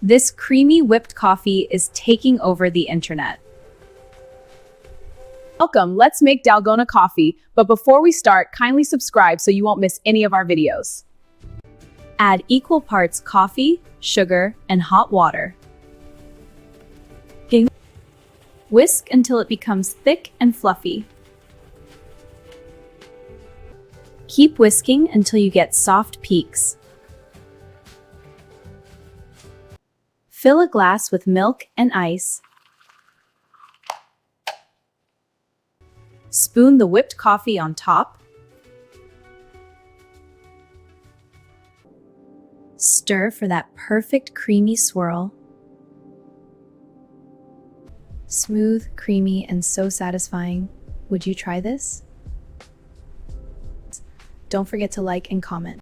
This creamy whipped coffee is taking over the internet. Welcome, let's make Dalgona coffee, but before we start, kindly subscribe so you won't miss any of our videos. Add equal parts coffee, sugar, and hot water. Whisk until it becomes thick and fluffy. Keep whisking until you get soft peaks. Fill a glass with milk and ice. Spoon the whipped coffee on top. Stir for that perfect creamy swirl. Smooth, creamy, and so satisfying. Would you try this? Don't forget to like and comment.